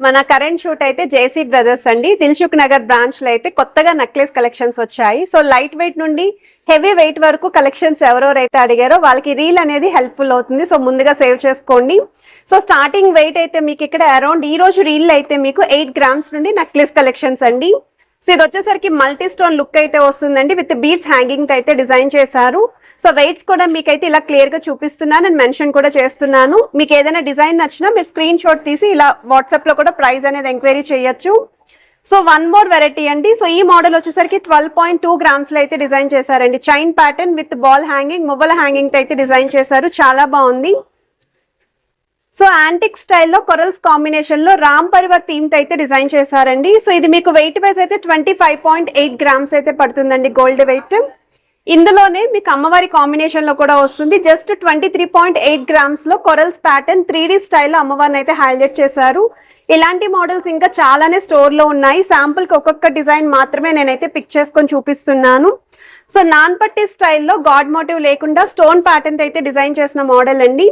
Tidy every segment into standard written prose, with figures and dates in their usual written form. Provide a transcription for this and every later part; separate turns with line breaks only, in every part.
మన current shoot అయితే JC brothers అండి. దిల్సుఖ్ నగర్ బ్రాంచ్ లో అయితే కొత్తగా నెక్లెస్ కలెక్షన్స్ వచ్చాయి. సో లైట్ వెయిట్ నుండి హెవీ వెయిట్ వరకు కలెక్షన్స్ ఎవరెవరైతే అడిగారో వాళ్ళకి రీల్ అనేది హెల్ప్ఫుల్ అవుతుంది. సో ముందుగా సేవ్ చేసుకోండి. సో స్టార్టింగ్ వెయిట్ అయితే మీకు ఇక్కడ అరౌండ్ ఈ రోజు రీల్ అయితే మీకు 8 గ్రామ్స్ నుండి నెక్లెస్ కలెక్షన్స్ అండి. సో ఇది వచ్చేసరికి మల్టీ స్టోన్ లుక్ అయితే వస్తుందండి. విత్ బీడ్స్ హ్యాంగింగ్ అయితే డిజైన్ చేశారు. సో వెయిట్స్ కూడా మీకైతే ఇలా క్లియర్ గా చూపిస్తున్నాను, నేను మెన్షన్ కూడా చేస్తున్నాను. మీకు ఏదైనా డిజైన్ నచ్చినా మీరు స్క్రీన్ షాట్ తీసి ఇలా వాట్సాప్ లో కూడా ప్రైస్ అనేది ఎంక్వైరీ చేయొచ్చు. సో వన్ మోర్ వెరైటీ అండి. సో ఈ మోడల్ వచ్చేసరికి 12.2 గ్రామ్స్ లో అయితే డిజైన్ చేశారండి. Chain pattern with ball hanging, మువ్వల హ్యాంగింగ్ అయితే డిజైన్ చేశారు. చాలా బాగుంది. సో యాంటిక్ స్టైల్లో కొరల్స్ కాంబినేషన్ లో రామ్ పరివార్ థీమ్ తో అయితే డిజైన్ చేశారండి. సో ఇది మీకు వెయిట్ వైజ్ అయితే 25.8 గ్రామ్స్ అయితే పడుతుందండి గోల్డ్ వెయిట్. ఇందులోనే మీకు అమ్మవారి కాంబినేషన్ లో కూడా వస్తుంది. జస్ట్ 23.8 గ్రామ్స్ లో కొరల్స్ ప్యాటర్న్ 3D స్టైల్లో అమ్మవారిని అయితే హైలైట్ చేశారు. ఇలాంటి మోడల్స్ ఇంకా చాలానే స్టోర్ లో ఉన్నాయి. శాంపుల్ కి ఒక్కొక్క డిజైన్ మాత్రమే నేనైతే పిక్ చేసుకొని చూపిస్తున్నాను. సో నాన్ పట్టి స్టైల్లో గాడ్ మోటివ్ లేకుండా స్టోన్ ప్యాటర్న్ అయితే డిజైన్ చేసిన మోడల్ అండి.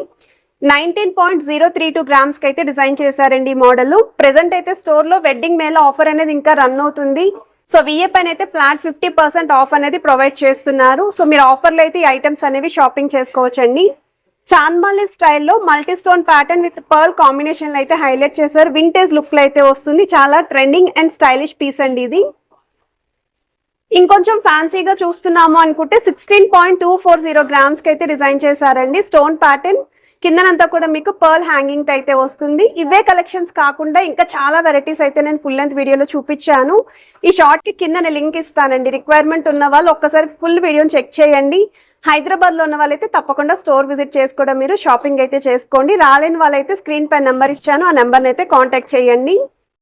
19.032 గ్రామ్స్ కి అయితే డిజైన్ చేశారండి ఈ మోడల్. ప్రెసెంట్ అయితే స్టోర్ లో వెడ్డింగ్ మేళ ఆఫర్ అనేది ఇంకా రన్ అవుతుంది. సో విఏ పైన అయితే ఫ్లాట్ 50% ఆఫ్ అనేది ప్రొవైడ్ చేస్తున్నారు. సో మీరు ఆఫర్లో అయితే ఈ ఐటమ్స్ అనేవి షాపింగ్ చేసుకోవచ్చండి. చాంద్మాలి స్టైల్లో multi stone pattern with pearl combination అయితే హైలైట్ చేశారు. వింటేజ్ లుక్ లో అయితే వస్తుంది. చాలా ట్రెండింగ్ అండ్ స్టైలిష్ పీస్ అండి ఇది. ఇంకొంచెం ఫ్యాన్సీగా చూస్తున్నాము అనుకుంటే 16.240 గ్రామ్స్ కి అయితే డిజైన్ చేశారండి. స్టోన్ ప్యాటర్న్ కిందనంతా కూడా మీకు పర్ల్ హ్యాంగింగ్ అయితే వస్తుంది. ఇవే కలెక్షన్స్ కాకుండా ఇంకా చాలా వెరైటీస్ అయితే నేను ఫుల్ లెంత్ వీడియోలో చూపించాను. ఈ షార్ట్ కి కింద నేను లింక్ ఇస్తానండి. రిక్వైర్మెంట్ ఉన్న వాళ్ళు ఒక్కసారి ఫుల్ వీడియోని చెక్ చేయండి. హైదరాబాద్ లో ఉన్న వాళ్ళైతే తప్పకుండా స్టోర్ విజిట్ చేసుకోవడం మీరు షాపింగ్ అయితే చేసుకోండి. రాలేని వాళ్ళైతే స్క్రీన్ పై నెంబర్ ఇచ్చాను, ఆ నెంబర్ని అయితే కాంటాక్ట్ చేయండి.